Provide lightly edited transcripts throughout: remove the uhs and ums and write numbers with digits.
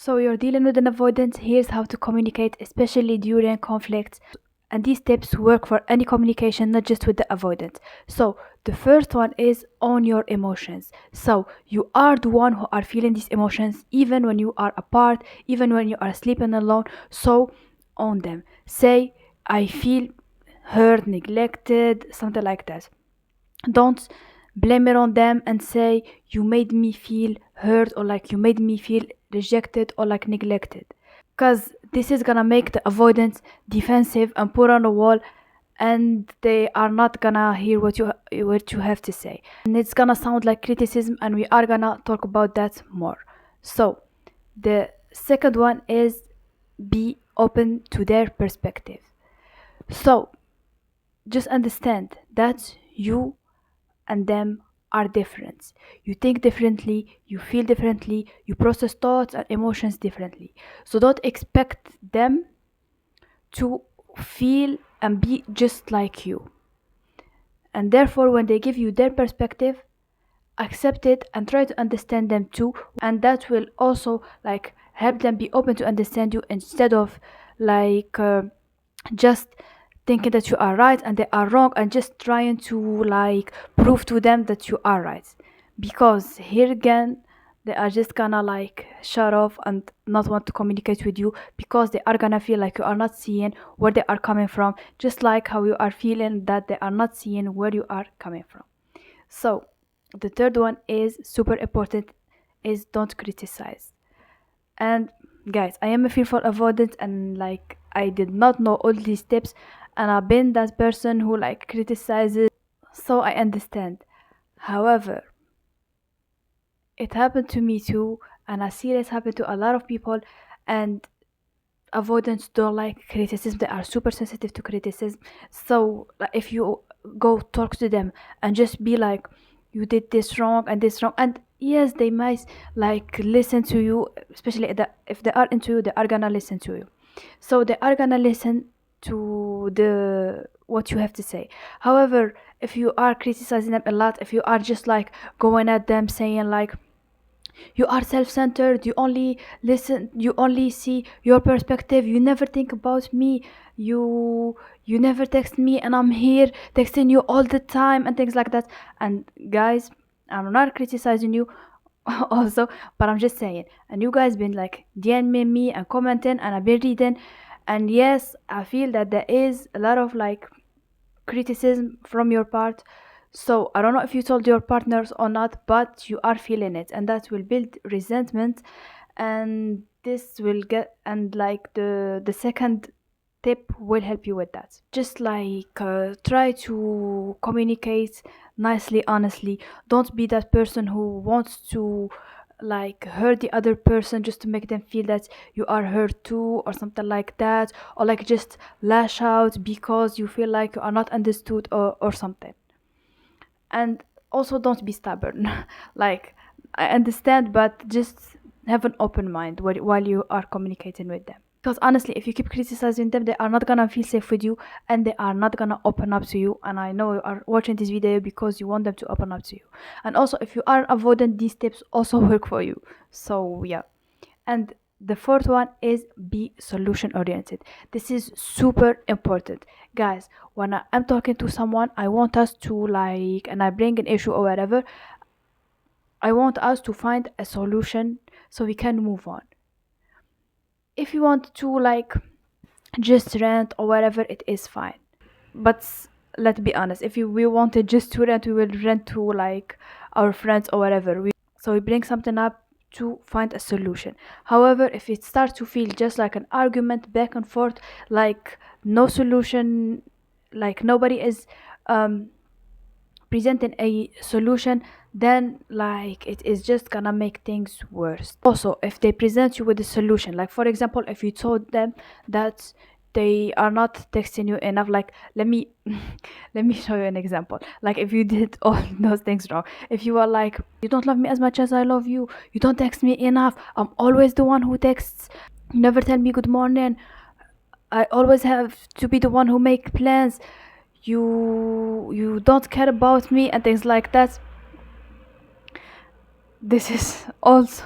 So you're dealing with an avoidance. Here's how to communicate, especially during conflicts. And these tips work for any communication, not just with the avoidant. So the first one is own your emotions. So you are the one who are feeling these emotions, even when you are apart, even when you are sleeping alone. So own them. Say, I feel hurt, neglected, something like that. Don't blame it on them and say, you made me feel hurt, or like you made me feel rejected or like neglected, because this is gonna make the avoidance defensive and put on a wall, and they are not gonna hear what you have to say, and it's gonna sound like criticism, and we are gonna talk about that more. So the second one is be open to their perspective. So just understand that you and them are different. You think differently, you feel differently, you process thoughts and emotions differently. So don't expect them to feel and be just like you. And therefore, when they give you their perspective, accept it and try to understand them too. And that will also like help them be open to understand you, instead of like just thinking that you are right and they are wrong, and just trying to like prove to them that you are right, because here again they are just gonna like shut off and not want to communicate with you, because they are gonna feel like you are not seeing where they are coming from, just like how you are feeling that they are not seeing where you are coming from. So the third one is super important, is don't criticize. And guys, I am a fearful avoidant, and like I did not know all these tips, and I've been that person who like criticizes, so I understand. However, it happened to me too, and I see this happen to a lot of people, and avoidants don't like criticism. They are super sensitive to criticism. So like, if you go talk to them and just be like, you did this wrong and this wrong, and yes, they might like listen to you, especially if they are into you, they are gonna listen to you. So they are gonna listen to the what you have to say. However, if you are criticizing them a lot, if you are just like going at them saying like, you are self-centered, you only see your perspective, you never think about me, you never text me, and I'm here texting you all the time, and things like that. And guys, I'm not criticizing you also, but I'm just saying, and you guys been like DMing me and commenting, and I've been reading, and yes, I feel that there is a lot of like criticism from your part. So I don't know if you told your partners or not, but you are feeling it, and that will build resentment. And this will get, and like the second tip will help you with that. Just like try to communicate nicely, honestly. Don't be that person who wants to like hurt the other person just to make them feel that you are hurt too, or something like that, or like just lash out because you feel like you are not understood, or something. And also don't be stubborn. Like, I understand, but just have an open mind while you are communicating with them, because honestly, if you keep criticizing them, they are not gonna feel safe with you, and they are not gonna open up to you. And I know you are watching this video because you want them to open up to you. And also, if you are avoidant, these tips also work for you. So yeah. And the fourth one is be solution oriented. This is super important. Guys, when I'm talking to someone, I want us to like, and I bring an issue or whatever, I want us to find a solution so we can move on. If you want to like just rent or whatever, it is fine. But let's be honest, if we wanted just to rent, we will rent to like our friends or whatever. So we bring something up to find a solution. However, if it starts to feel just like an argument back and forth, like no solution, like nobody is presenting a solution, then like it is just gonna make things worse. Also, if they present you with a solution, like for example, if you told them that they are not texting you enough, like let me let me show you an example. Like if you did all those things wrong, if you are like, you don't love me as much as I love you, you don't text me enough, I'm always the one who texts, you never tell me good morning, I always have to be the one who make plans, you don't care about me, and things like that. this is also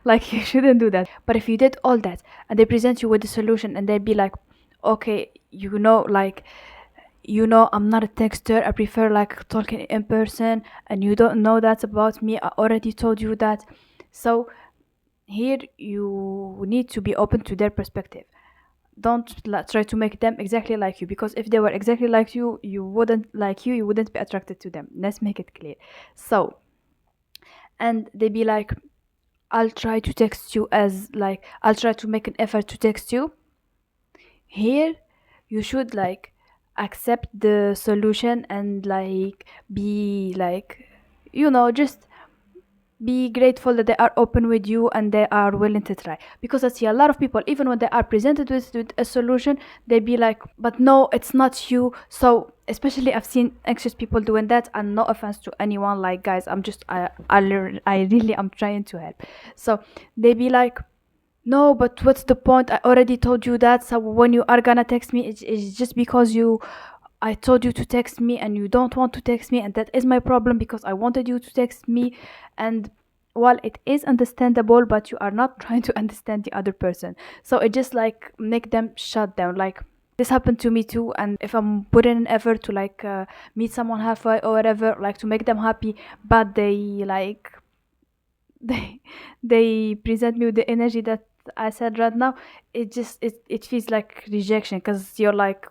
like, you shouldn't do that. But if you did all that and they present you with the solution and they'd be like, okay, like, I'm not a texter, I prefer like talking in person, and you don't know that about me, I already told you that. So here you need to be open to their perspective. Don't try to make them exactly like you, because if they were exactly like you wouldn't be attracted to them. Let's make it clear. So, and they be like, I'll try to text you, as like, I'll try to make an effort to text you. Here you should like accept the solution and like be like, just be grateful that they are open with you and they are willing to try. Because I see a lot of people, even when they are presented with a solution, they be like, but no, it's not you. So especially I've seen anxious people doing that, and no offense to anyone, like, guys, I really am trying to help. So they be like, no, but what's the point? I already told you that. So when you are gonna text me, it's just because I told you to text me and you don't want to text me, and that is my problem because I wanted you to text me. And while it is understandable, but you are not trying to understand the other person. So it just like make them shut down. Like, this happened to me too, and if I'm putting an effort to like meet someone halfway or whatever, like to make them happy, but they like they they present me with the energy that I said right now, it feels like rejection, because you're like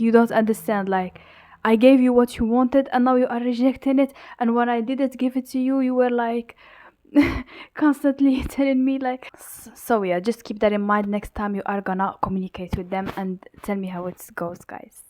you don't understand. Like, I gave you what you wanted and now you are rejecting it, and when I didn't give it to you, you were like constantly telling me like. So yeah, just keep that in mind next time you are gonna communicate with them, and tell me how it goes, guys.